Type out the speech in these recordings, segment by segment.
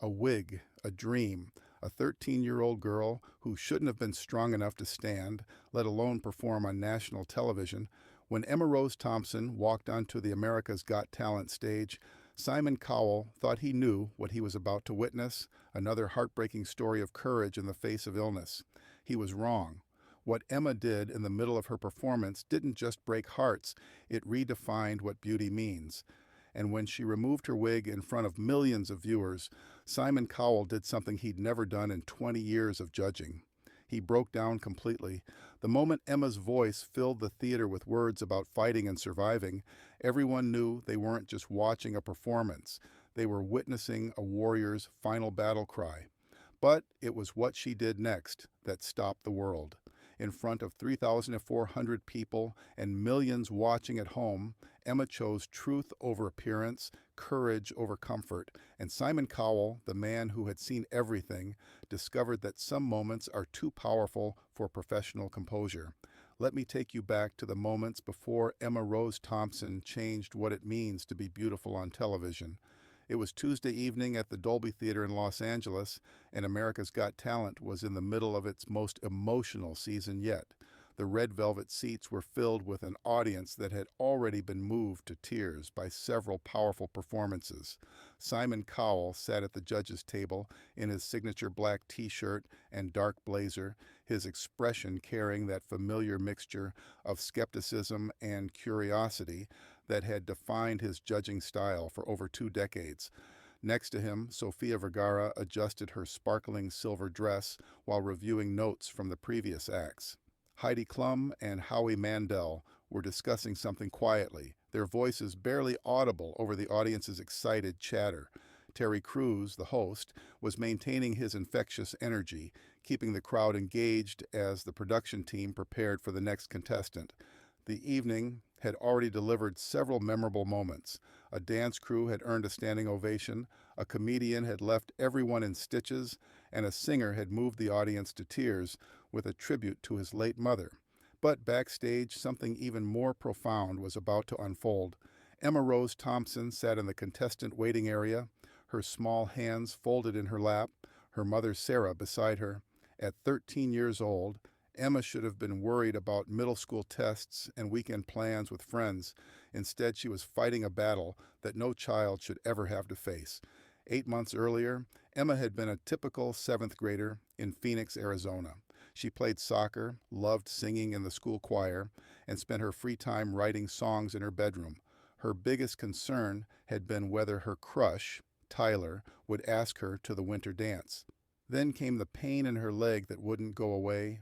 A wig, a dream, a 13-year-old girl who shouldn't have been strong enough to stand, let alone perform on national television. When Emma Rose Thompson walked onto the America's Got Talent stage, Simon Cowell thought he knew what he was about to witness, another heartbreaking story of courage in the face of illness. He was wrong. What Emma did in the middle of her performance didn't just break hearts, it redefined what beauty means. And when she removed her wig in front of millions of viewers, Simon Cowell did something he'd never done in 20 years of judging. He broke down completely. The moment Emma's voice filled the theater with words about fighting and surviving, everyone knew they weren't just watching a performance. They were witnessing a warrior's final battle cry. But it was what she did next that stopped the world. In front of 3,400 people and millions watching at home, Emma chose truth over appearance, courage over comfort, and Simon Cowell, the man who had seen everything, discovered that some moments are too powerful for professional composure. Let me take you back to the moments before Emma Rose Thompson changed what it means to be beautiful on television. It was Tuesday evening at the Dolby Theater in Los Angeles, and America's Got Talent was in the middle of its most emotional season yet. The red velvet seats were filled with an audience that had already been moved to tears by several powerful performances. Simon Cowell sat at the judges' table in his signature black t-shirt and dark blazer, his expression carrying that familiar mixture of skepticism and curiosity that had defined his judging style for over 2 decades. Next to him, Sofia Vergara adjusted her sparkling silver dress while reviewing notes from the previous acts. Heidi Klum and Howie Mandel were discussing something quietly, their voices barely audible over the audience's excited chatter. Terry Crews, the host, was maintaining his infectious energy, keeping the crowd engaged as the production team prepared for the next contestant. The evening had already delivered several memorable moments. A dance crew had earned a standing ovation, a comedian had left everyone in stitches, and a singer had moved the audience to tears with a tribute to his late mother. But backstage, something even more profound was about to unfold. Emma Rose Thompson sat in the contestant waiting area, her small hands folded in her lap, her mother Sarah beside her. At 13 years old, Emma should have been worried about middle school tests and weekend plans with friends. Instead, she was fighting a battle that no child should ever have to face. 8 months earlier, Emma had been a typical seventh grader in Phoenix, Arizona. She played soccer, loved singing in the school choir, and spent her free time writing songs in her bedroom. Her biggest concern had been whether her crush, Tyler, would ask her to the winter dance. Then came the pain in her leg that wouldn't go away,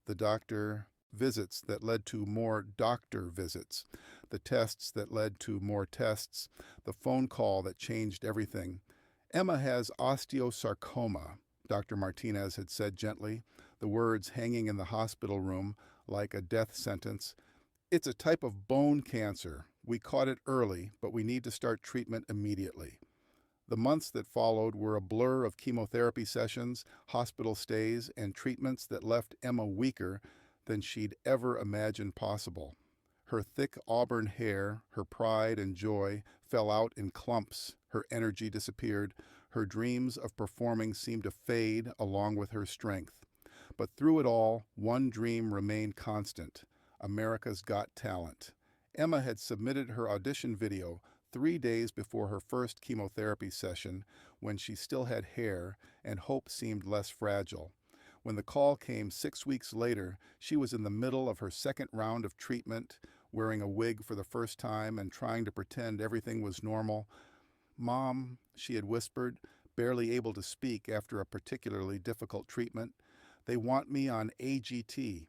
the doctor visits that led to more doctor visits, the tests that led to more tests, the phone call that changed everything. Emma has osteosarcoma, Dr. Martinez had said gently, the words hanging in the hospital room like a death sentence. It's a type of bone cancer. We caught it early, but we need to start treatment immediately. The months that followed were a blur of chemotherapy sessions, hospital stays, and treatments that left Emma weaker than she'd ever imagined possible. Her thick auburn hair, her pride and joy, fell out in clumps, her energy disappeared, her dreams of performing seemed to fade along with her strength. But through it all, one dream remained constant: America's Got Talent. Emma had submitted her audition video 3 days before her first chemotherapy session, when she still had hair and hope seemed less fragile. When the call came 6 weeks later, she was in the middle of her second round of treatment, wearing a wig for the first time and trying to pretend everything was normal. "Mom," she had whispered, barely able to speak after a particularly difficult treatment, "they want me on AGT."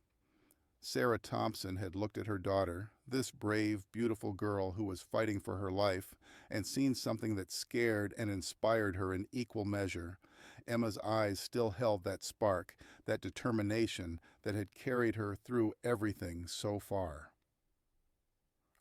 Sarah Thompson had looked at her daughter, this brave, beautiful girl who was fighting for her life, and seen something that scared and inspired her in equal measure. Emma's eyes still held that spark, that determination that had carried her through everything so far.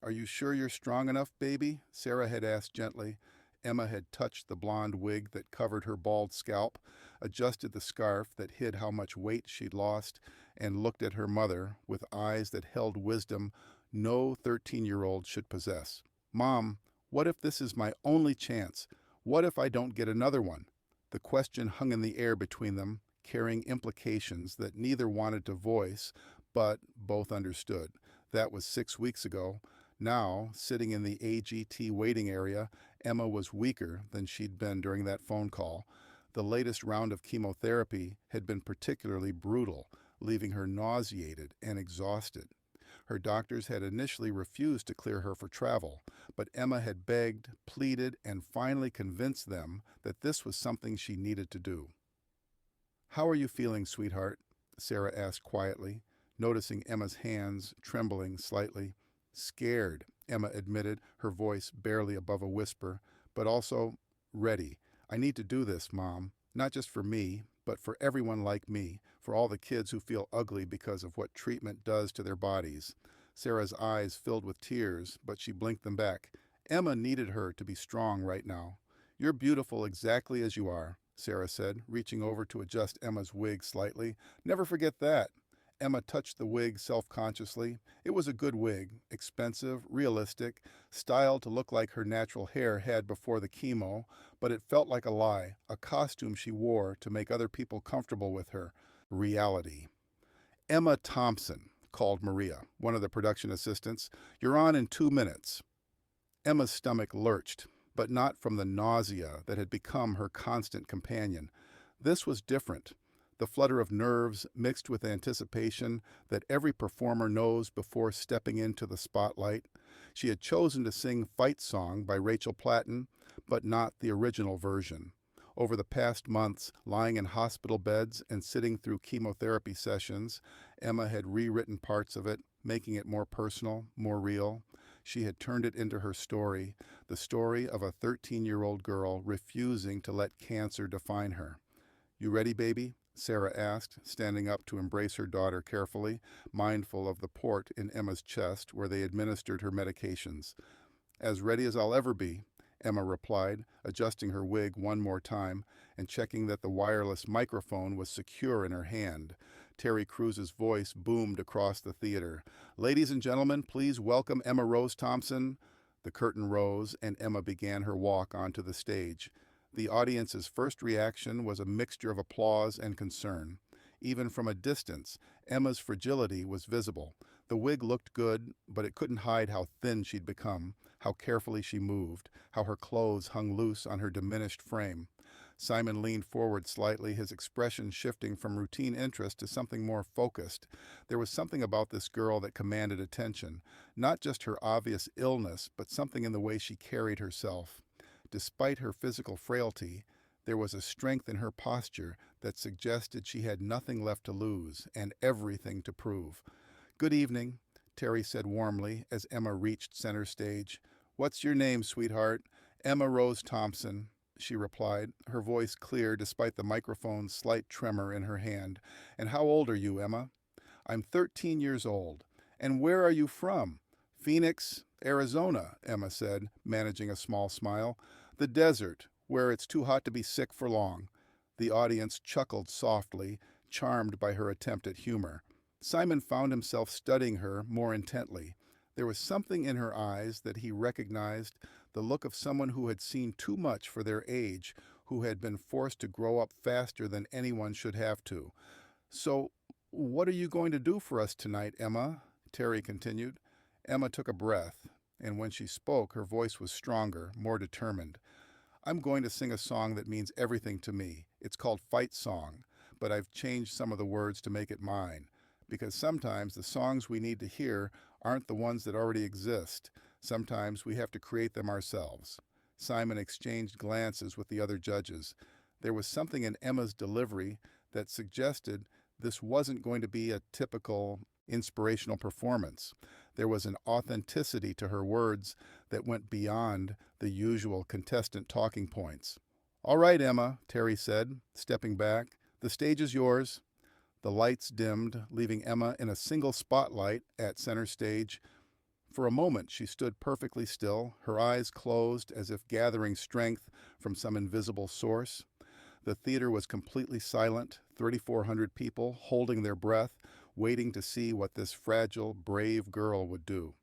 "Are you sure you're strong enough, baby?" Sarah had asked gently. Emma had touched the blonde wig that covered her bald scalp, adjusted the scarf that hid how much weight she'd lost, and looked at her mother with eyes that held wisdom no 13-year-old should possess. "Mom, what if this is my only chance? What if I don't get another one?" The question hung in the air between them, carrying implications that neither wanted to voice, but both understood. That was 6 weeks ago. Now, sitting in the AGT waiting area, Emma was weaker than she'd been during that phone call. The latest round of chemotherapy had been particularly brutal, leaving her nauseated and exhausted. Her doctors had initially refused to clear her for travel, but Emma had begged, pleaded, and finally convinced them that this was something she needed to do. "How are you feeling, sweetheart?" Sarah asked quietly, noticing Emma's hands trembling slightly. "Scared," Emma admitted, her voice barely above a whisper, but also ready. "I need to do this, Mom, not just for me, but for everyone like me, for all the kids who feel ugly because of what treatment does to their bodies." Sarah's eyes filled with tears, but she blinked them back. Emma needed her to be strong right now. "You're beautiful exactly as you are," Sarah said, reaching over to adjust Emma's wig slightly. "Never forget that." Emma touched the wig self-consciously. It was a good wig, expensive, realistic, styled to look like her natural hair had before the chemo, but it felt like a lie, a costume she wore to make other people comfortable with her. Reality. "Emma Thompson," called Maria, one of the production assistants. "You're on in 2 minutes." Emma's stomach lurched, but not from the nausea that had become her constant companion. This was different. The flutter of nerves mixed with anticipation that every performer knows before stepping into the spotlight. She had chosen to sing Fight Song by Rachel Platten, but not the original version. Over the past months, lying in hospital beds and sitting through chemotherapy sessions, Emma had rewritten parts of it, making it more personal, more real. She had turned it into her story, the story of a 13-year-old girl refusing to let cancer define her. "You ready, baby?" Sarah asked, standing up to embrace her daughter carefully, mindful of the port in Emma's chest where they administered her medications. "As ready as I'll ever be," Emma replied, adjusting her wig one more time and checking that the wireless microphone was secure in her hand. Terry Crews's voice boomed across the theater. "Ladies and gentlemen, please welcome Emma Rose Thompson." The curtain rose and Emma began her walk onto the stage. The audience's first reaction was a mixture of applause and concern. Even from a distance, Emma's fragility was visible. The wig looked good, but it couldn't hide how thin she'd become, how carefully she moved, how her clothes hung loose on her diminished frame. Simon leaned forward slightly, his expression shifting from routine interest to something more focused. There was something about this girl that commanded attention, not just her obvious illness, but something in the way she carried herself. Despite her physical frailty, there was a strength in her posture that suggested she had nothing left to lose and everything to prove. "Good evening," Terry said warmly as Emma reached center stage. "What's your name, sweetheart?" "Emma Rose Thompson," she replied, her voice clear despite the microphone's slight tremor in her hand. "And how old are you, Emma?" "I'm 13 years old." "And where are you from?" "Phoenix, Arizona," Emma said, managing a small smile. "The desert, where it's too hot to be sick for long." The audience chuckled softly, charmed by her attempt at humor. Simon found himself studying her more intently. There was something in her eyes that he recognized, the look of someone who had seen too much for their age, who had been forced to grow up faster than anyone should have to. "So, what are you going to do for us tonight, Emma?" Terry continued. Emma took a breath, and when she spoke, her voice was stronger, more determined. "I'm going to sing a song that means everything to me. It's called Fight Song, but I've changed some of the words to make it mine. Because sometimes the songs we need to hear aren't the ones that already exist. Sometimes we have to create them ourselves." Simon exchanged glances with the other judges. There was something in Emma's delivery that suggested this wasn't going to be a typical inspirational performance. There was an authenticity to her words that went beyond the usual contestant talking points. "All right, Emma," Terry said, stepping back. "The stage is yours." The lights dimmed, leaving Emma in a single spotlight at center stage. For a moment she stood perfectly still, her eyes closed as if gathering strength from some invisible source. The theater was completely silent, 3,400 people holding their breath, waiting to see what this fragile, brave girl would do.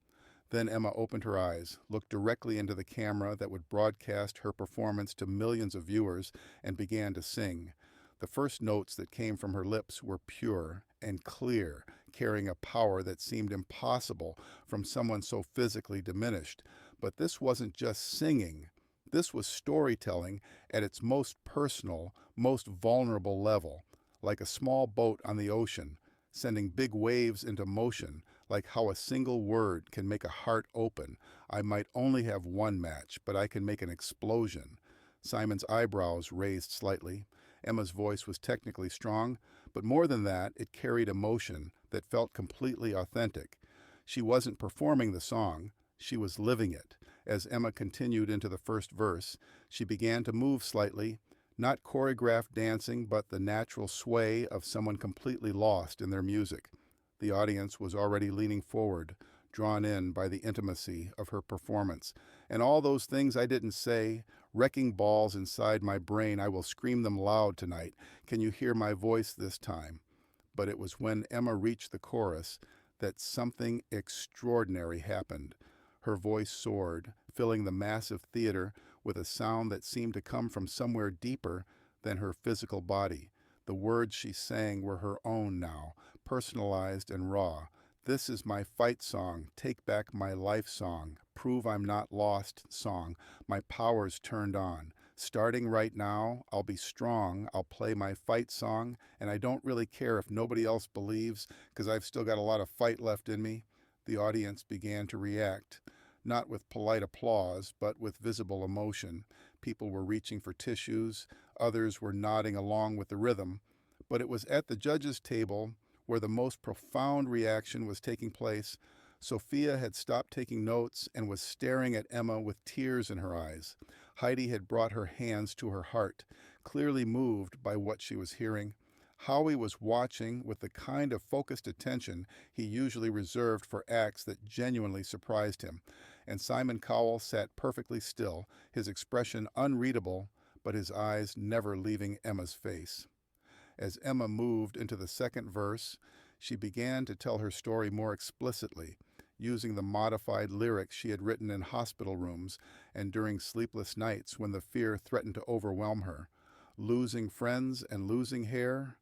Then Emma opened her eyes, looked directly into the camera that would broadcast her performance to millions of viewers, and began to sing. The first notes that came from her lips were pure and clear, carrying a power that seemed impossible from someone so physically diminished. But this wasn't just singing. This was storytelling at its most personal, most vulnerable level, like a small boat on the ocean, sending big waves into motion, like how a single word can make a heart open. I might only have one match, but I can make an explosion. Simon's eyebrows raised slightly. Emma's voice was technically strong, but more than that, it carried emotion that felt completely authentic. She wasn't performing the song, she was living it. As Emma continued into the first verse, she began to move slightly, not choreographed dancing, but the natural sway of someone completely lost in their music. The audience was already leaning forward, drawn in by the intimacy of her performance. And all those things I didn't say, wrecking balls inside my brain, I will scream them loud tonight. Can you hear my voice this time? But it was when Emma reached the chorus that something extraordinary happened. Her voice soared, filling the massive theater with a sound that seemed to come from somewhere deeper than her physical body. The words she sang were her own now, personalized and raw. This is my fight song, take back my life song, prove I'm not lost song, my power's turned on. Starting right now, I'll be strong, I'll play my fight song, and I don't really care if nobody else believes, because I've still got a lot of fight left in me. The audience began to react, not with polite applause, but with visible emotion. People were reaching for tissues, others were nodding along with the rhythm. But it was at the judges' table where the most profound reaction was taking place. Sophia had stopped taking notes and was staring at Emma with tears in her eyes. Heidi had brought her hands to her heart, clearly moved by what she was hearing. Howie was watching with the kind of focused attention he usually reserved for acts that genuinely surprised him. And Simon Cowell sat perfectly still, his expression unreadable, but his eyes never leaving Emma's face. As Emma moved into the second verse, she began to tell her story more explicitly, using the modified lyrics she had written in hospital rooms and during sleepless nights when the fear threatened to overwhelm her. Losing friends and losing hair,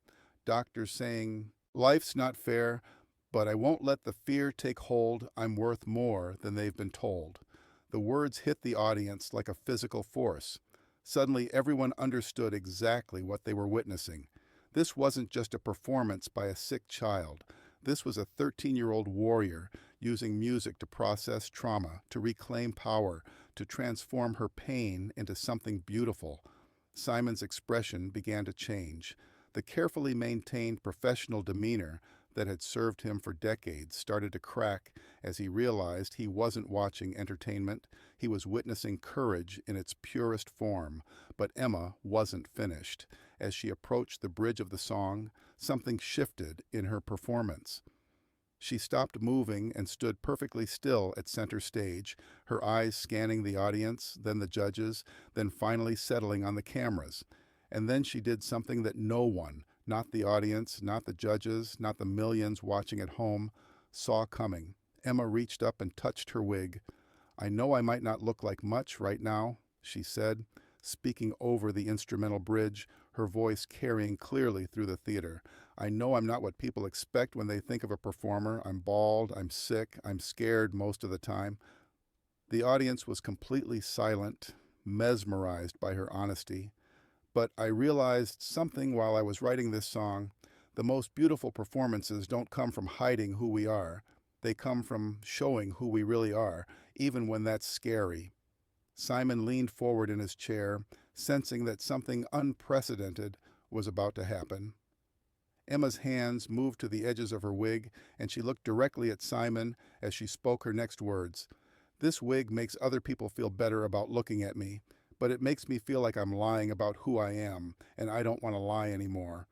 doctors saying, life's not fair, but I won't let the fear take hold, I'm worth more than they've been told. The words hit the audience like a physical force. Suddenly everyone understood exactly what they were witnessing. This wasn't just a performance by a sick child. This was a 13-year-old warrior using music to process trauma, to reclaim power, to transform her pain into something beautiful. Simon's expression began to change. The carefully maintained professional demeanor that had served him for decades started to crack as he realized he wasn't watching entertainment, he was witnessing courage in its purest form. But Emma wasn't finished. As she approached the bridge of the song, something shifted in her performance. She stopped moving and stood perfectly still at center stage, her eyes scanning the audience, then the judges, then finally settling on the cameras. And then she did something that no one, not the audience, not the judges, not the millions watching at home, saw coming. Emma reached up and touched her wig. I know I might not look like much right now, she said, speaking over the instrumental bridge, her voice carrying clearly through the theater. I know I'm not what people expect when they think of a performer. I'm bald, I'm sick, I'm scared most of the time. The audience was completely silent, mesmerized by her honesty. But I realized something while I was writing this song. The most beautiful performances don't come from hiding who we are. They come from showing who we really are, even when that's scary. Simon leaned forward in his chair, sensing that something unprecedented was about to happen. Emma's hands moved to the edges of her wig, and she looked directly at Simon as she spoke her next words. This wig makes other people feel better about looking at me, but it makes me feel like I'm lying about who I am, and I don't want to lie anymore.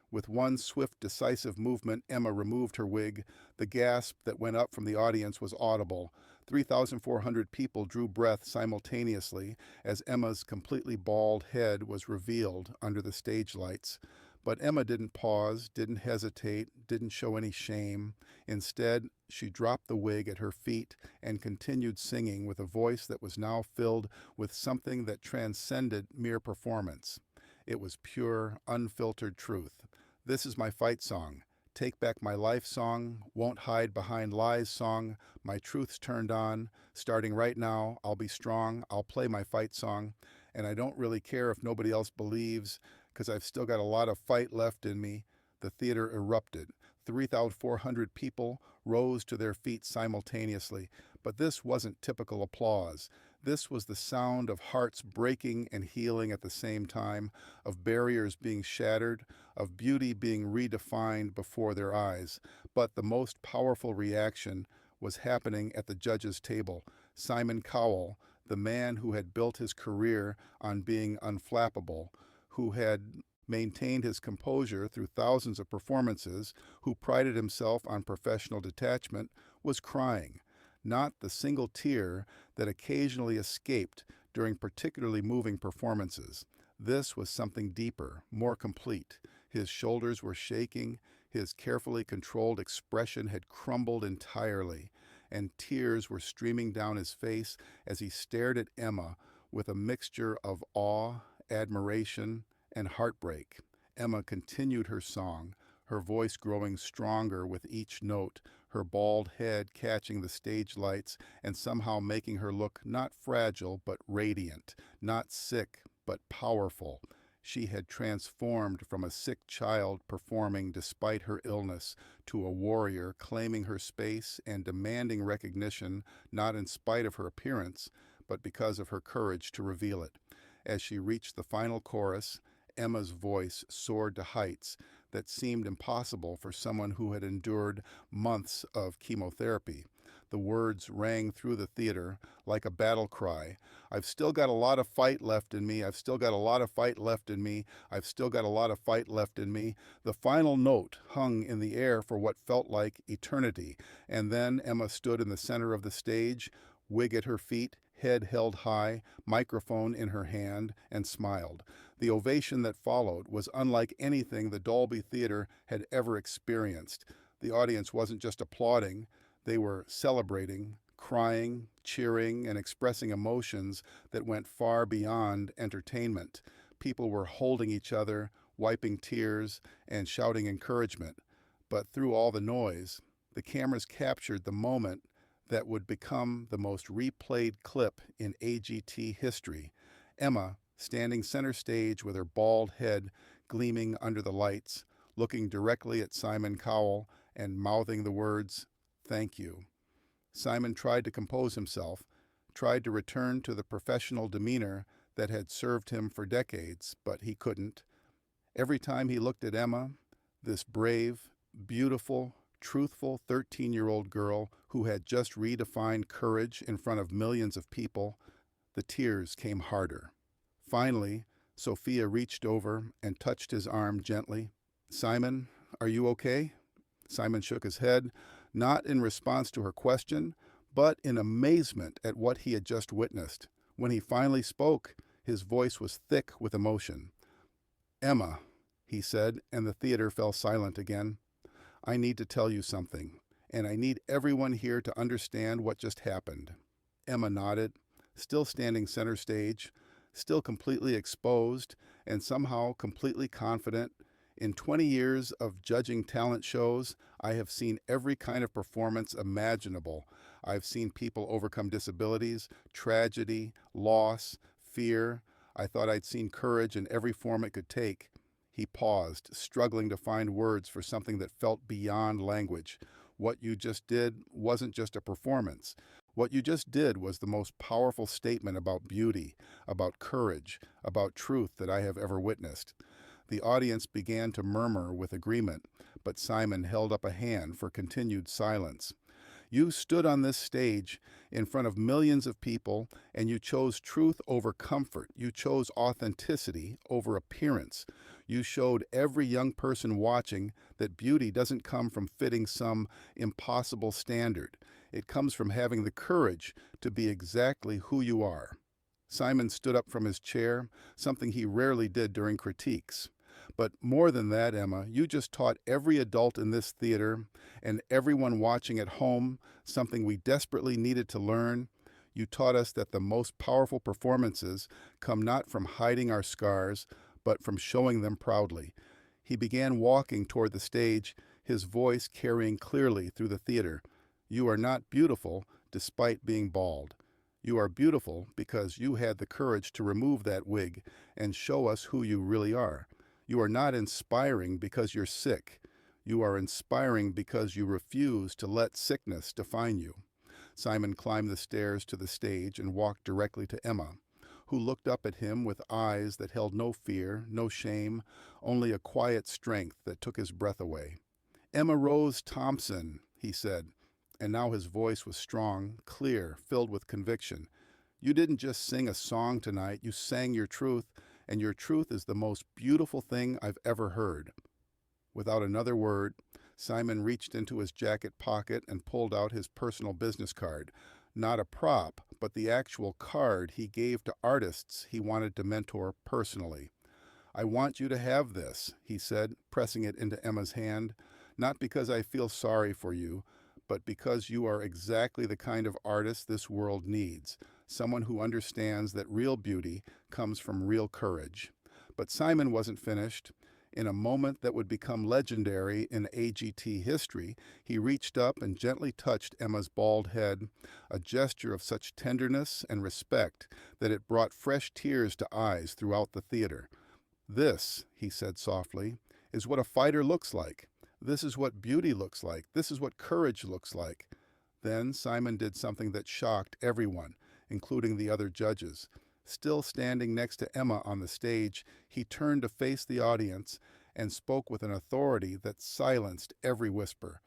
With one swift, decisive movement, Emma removed her wig. The gasp that went up from the audience was audible. 3,400 people drew breath simultaneously as Emma's completely bald head was revealed under the stage lights. But Emma didn't pause, didn't hesitate, didn't show any shame. Instead, she dropped the wig at her feet and continued singing with a voice that was now filled with something that transcended mere performance. It was pure, unfiltered truth. This is my fight song. Take back my life song, won't hide behind lies song, my truth's turned on. Starting right now, I'll be strong, I'll play my fight song, and I don't really care if nobody else believes, 'cause I've still got a lot of fight left in me. The theater erupted. 3,400 people rose to their feet simultaneously, but this wasn't typical applause. This was the sound of hearts breaking and healing at the same time, of barriers being shattered, of beauty being redefined before their eyes. But the most powerful reaction was happening at the judges' table. Simon Cowell, the man who had built his career on being unflappable, who had maintained his composure through thousands of performances, who prided himself on professional detachment, was crying. Not the single tear that occasionally escaped during particularly moving performances. This was something deeper, more complete. His shoulders were shaking, his carefully controlled expression had crumbled entirely, and tears were streaming down his face as he stared at Emma with a mixture of awe, admiration, and heartbreak. Emma continued her song, her voice growing stronger with each note, her bald head catching the stage lights and somehow making her look not fragile but radiant, not sick but powerful. She had transformed from a sick child performing despite her illness to a warrior claiming her space and demanding recognition not in spite of her appearance, but because of her courage to reveal it. As she reached the final chorus, Emma's voice soared to heights that seemed impossible for someone who had endured months of chemotherapy. The words rang through the theater like a battle cry. I've still got a lot of fight left in me. I've still got a lot of fight left in me. I've still got a lot of fight left in me. The final note hung in the air for what felt like eternity. And then Emma stood in the center of the stage, wig at her feet, head held high, microphone in her hand, and smiled. The ovation that followed was unlike anything the Dolby Theater had ever experienced. The audience wasn't just applauding, they were celebrating, crying, cheering, and expressing emotions that went far beyond entertainment. People were holding each other, wiping tears, and shouting encouragement. But through all the noise, the cameras captured the moment that would become the most replayed clip in AGT history. Emma, standing center stage with her bald head gleaming under the lights, looking directly at Simon Cowell and mouthing the words, "Thank you." Simon tried to compose himself, tried to return to the professional demeanor that had served him for decades, but he couldn't. Every time he looked at Emma, this brave, beautiful, truthful 13-year-old girl who had just redefined courage in front of millions of people, the tears came harder. Finally, Sophia reached over and touched his arm gently. "Simon, are you okay?" Simon shook his head, not in response to her question, but in amazement at what he had just witnessed. When he finally spoke, his voice was thick with emotion. "Emma," he said, and the theater fell silent again. "I need to tell you something, and I need everyone here to understand what just happened." Emma nodded, still standing center stage, still completely exposed, and somehow completely confident. In 20 years of judging talent shows, I have seen every kind of performance imaginable. I've seen people overcome disabilities, tragedy, loss, fear. I thought I'd seen courage in every form it could take. He paused, struggling to find words for something that felt beyond language. What you just did wasn't just a performance. What you just did was the most powerful statement about beauty, about courage, about truth that I have ever witnessed. The audience began to murmur with agreement, but Simon held up a hand for continued silence. You stood on this stage in front of millions of people, and you chose truth over comfort. You chose authenticity over appearance. You showed every young person watching that beauty doesn't come from fitting some impossible standard. It comes from having the courage to be exactly who you are. Simon stood up from his chair, something he rarely did during critiques. But more than that, Emma, you just taught every adult in this theater and everyone watching at home something we desperately needed to learn. You taught us that the most powerful performances come not from hiding our scars, but from showing them proudly. He began walking toward the stage, his voice carrying clearly through the theater. You are not beautiful despite being bald. You are beautiful because you had the courage to remove that wig and show us who you really are. You are not inspiring because you're sick. You are inspiring because you refuse to let sickness define you. Simon climbed the stairs to the stage and walked directly to Emma, who looked up at him with eyes that held no fear, no shame, only a quiet strength that took his breath away. "Emma Rose Thompson," he said, and now his voice was strong, clear, filled with conviction. "You didn't just sing a song tonight, you sang your truth, and your truth is the most beautiful thing I've ever heard." Without another word, Simon reached into his jacket pocket and pulled out his personal business card. Not a prop, but the actual card he gave to artists he wanted to mentor personally. "I want you to have this," he said, pressing it into Emma's hand, "not because I feel sorry for you, but because you are exactly the kind of artist this world needs, someone who understands that real beauty comes from real courage." But Simon wasn't finished. In a moment that would become legendary in AGT history, he reached up and gently touched Emma's bald head, a gesture of such tenderness and respect that it brought fresh tears to eyes throughout the theater. "This," he said softly, "is what a fighter looks like. This is what beauty looks like. This is what courage looks like." Then Simon did something that shocked everyone, including the other judges. Still standing next to Emma on the stage, he turned to face the audience and spoke with an authority that silenced every whisper.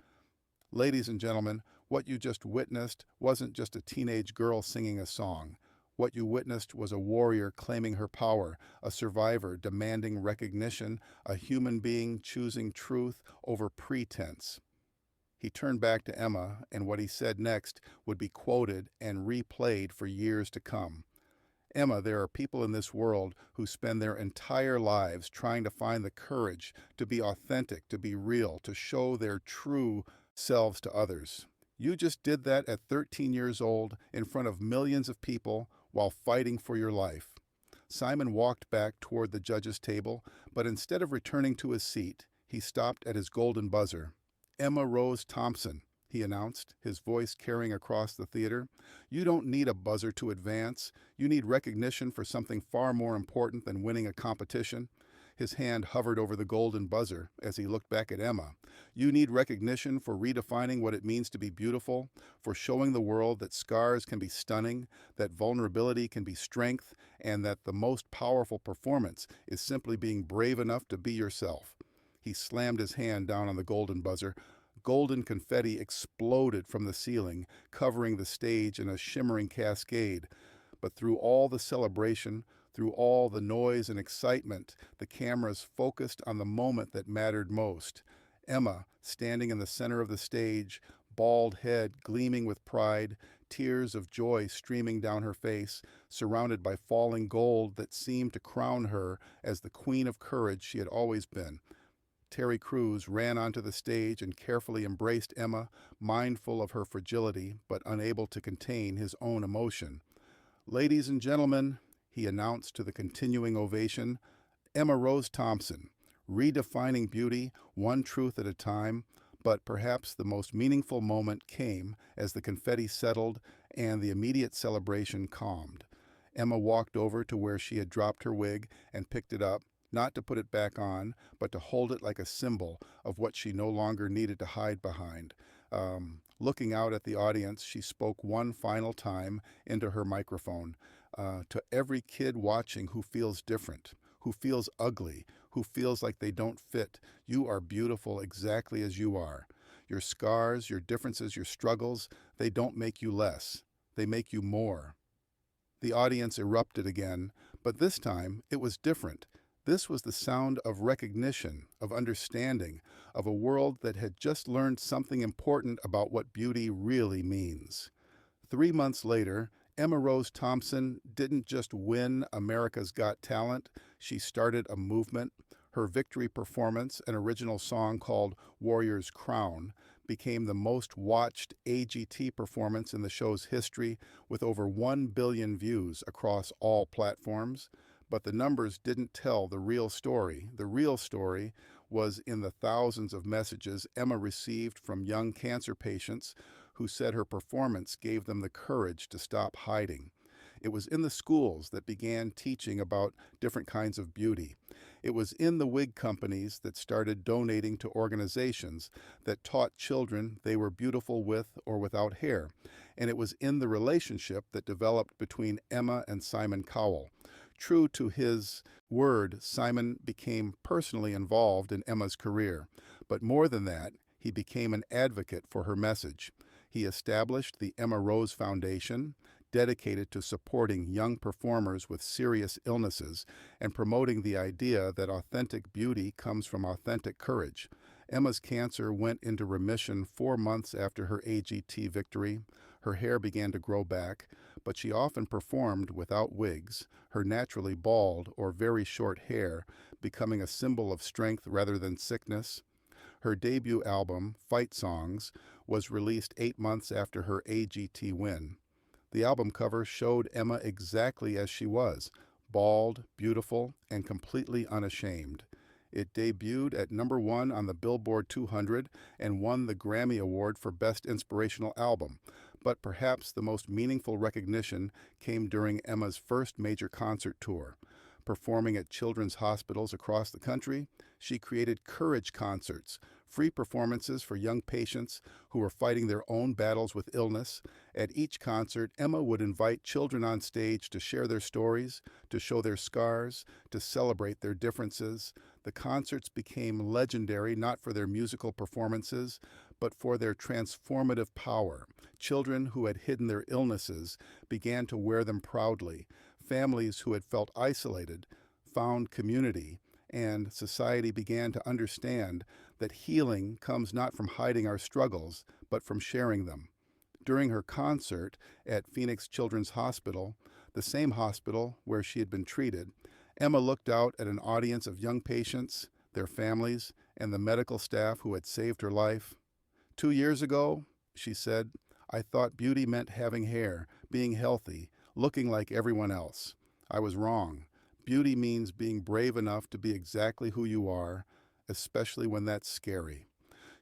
"Ladies and gentlemen, what you just witnessed wasn't just a teenage girl singing a song. What you witnessed was a warrior claiming her power, a survivor demanding recognition, a human being choosing truth over pretense." He turned back to Emma, and what he said next would be quoted and replayed for years to come. "Emma, there are people in this world who spend their entire lives trying to find the courage to be authentic, to be real, to show their true selves to others. You just did that at 13 years old in front of millions of people while fighting for your life." Simon walked back toward the judge's table, but instead of returning to his seat, he stopped at his golden buzzer. "Emma Rose Thompson," he announced, his voice carrying across the theater. "You don't need a buzzer to advance. You need recognition for something far more important than winning a competition." His hand hovered over the golden buzzer as he looked back at Emma. "You need recognition for redefining what it means to be beautiful, for showing the world that scars can be stunning, that vulnerability can be strength, and that the most powerful performance is simply being brave enough to be yourself." He slammed his hand down on the golden buzzer. Golden confetti exploded from the ceiling, covering the stage in a shimmering cascade. But through all the celebration, through all the noise and excitement, the cameras focused on the moment that mattered most. Emma, standing in the center of the stage, bald head gleaming with pride, tears of joy streaming down her face, surrounded by falling gold that seemed to crown her as the queen of courage she had always been. Terry Crews ran onto the stage and carefully embraced Emma, mindful of her fragility but unable to contain his own emotion. "Ladies and gentlemen," he announced to the continuing ovation, "Emma Rose Thompson, redefining beauty, one truth at a time." But perhaps the most meaningful moment came as the confetti settled and the immediate celebration calmed. Emma walked over to where she had dropped her wig and picked it up, not to put it back on, but to hold it like a symbol of what she no longer needed to hide behind. Looking out at the audience, she spoke one final time into her microphone. "To every kid watching who feels different, who feels ugly, who feels like they don't fit, you are beautiful exactly as you are. Your scars, your differences, your struggles, they don't make you less. They make you more." The audience erupted again, but this time it was different. This was the sound of recognition, of understanding, of a world that had just learned something important about what beauty really means. 3 months later, Emma Rose Thompson didn't just win America's Got Talent, she started a movement. Her victory performance, an original song called Warrior's Crown, became the most watched AGT performance in the show's history with over 1 billion views across all platforms. But the numbers didn't tell the real story. The real story was in the thousands of messages Emma received from young cancer patients who said her performance gave them the courage to stop hiding. It was in the schools that began teaching about different kinds of beauty. It was in the wig companies that started donating to organizations that taught children they were beautiful with or without hair. And it was in the relationship that developed between Emma and Simon Cowell. True to his word, Simon became personally involved in Emma's career. But more than that, he became an advocate for her message. He established the Emma Rose Foundation, dedicated to supporting young performers with serious illnesses and promoting the idea that authentic beauty comes from authentic courage. Emma's cancer went into remission 4 months after her AGT victory. Her hair began to grow back, but she often performed without wigs, her naturally bald or very short hair becoming a symbol of strength rather than sickness. Her debut album, Fight Songs, was released 8 months after her AGT win. The album cover showed Emma exactly as she was, bald, beautiful, and completely unashamed. It debuted at #1 on the Billboard 200 and won the Grammy Award for Best Inspirational Album. But perhaps the most meaningful recognition came during Emma's first major concert tour. Performing at children's hospitals across the country, she created Courage Concerts, free performances for young patients who were fighting their own battles with illness. At each concert, Emma would invite children on stage to share their stories, to show their scars, to celebrate their differences. The concerts became legendary not for their musical performances, but for their transformative power. Children who had hidden their illnesses began to wear them proudly. Families who had felt isolated found community, and society began to understand that healing comes not from hiding our struggles, but from sharing them. During her concert at Phoenix Children's Hospital, the same hospital where she had been treated, Emma looked out at an audience of young patients, their families, and the medical staff who had saved her life. 2 years ago, she said, I thought beauty meant having hair, being healthy, looking like everyone else. I was wrong. Beauty means being brave enough to be exactly who you are, especially when that's scary.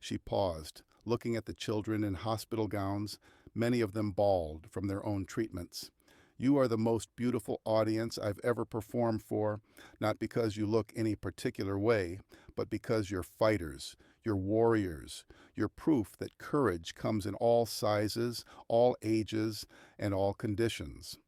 She paused, looking at the children in hospital gowns, many of them bald from their own treatments. You are the most beautiful audience I've ever performed for, not because you look any particular way, but because you're fighters, you're warriors, you're proof that courage comes in all sizes, all ages, and all conditions.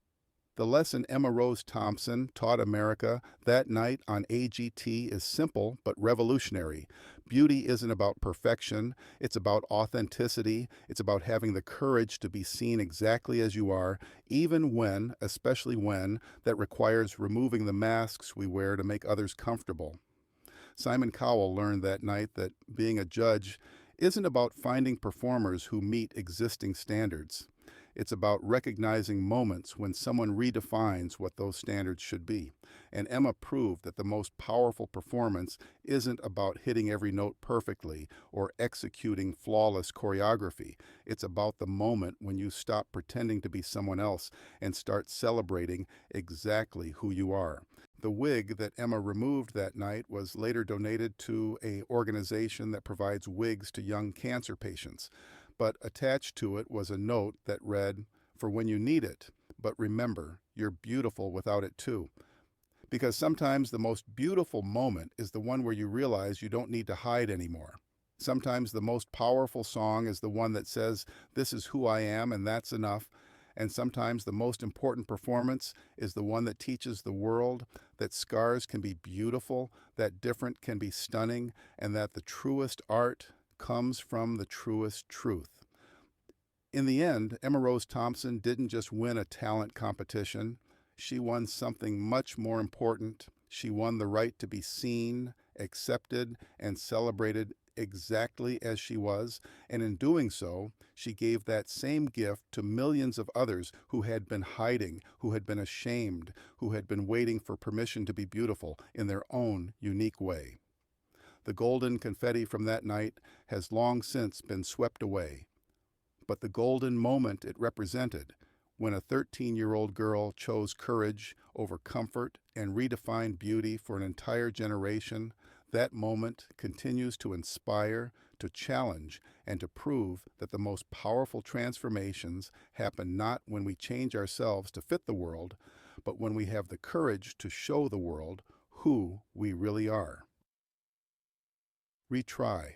The lesson Emma Rose Thompson taught America that night on AGT is simple but revolutionary. Beauty isn't about perfection, it's about authenticity, it's about having the courage to be seen exactly as you are, even when, especially when, that requires removing the masks we wear to make others comfortable. Simon Cowell learned that night that being a judge isn't about finding performers who meet existing standards. It's about recognizing moments when someone redefines what those standards should be. And Emma proved that the most powerful performance isn't about hitting every note perfectly or executing flawless choreography. It's about the moment when you stop pretending to be someone else and start celebrating exactly who you are. The wig that Emma removed that night was later donated to an organization that provides wigs to young cancer patients. But attached to it was a note that read, "For when you need it, but remember, you're beautiful without it too." Because sometimes the most beautiful moment is the one where you realize you don't need to hide anymore. Sometimes the most powerful song is the one that says, "This is who I am and that's enough." And sometimes the most important performance is the one that teaches the world that scars can be beautiful, that different can be stunning, and that the truest art comes from the truest truth. In the end, Emma Rose Thompson didn't just win a talent competition. She won something much more important. She won the right to be seen, accepted, and celebrated exactly as she was, and in doing so, she gave that same gift to millions of others who had been hiding, who had been ashamed, who had been waiting for permission to be beautiful in their own unique way. The golden confetti from that night has long since been swept away, but the golden moment it represented, when a 13-year-old girl chose courage over comfort and redefined beauty for an entire generation, that moment continues to inspire, to challenge, and to prove that the most powerful transformations happen not when we change ourselves to fit the world, but when we have the courage to show the world who we really are. Retry.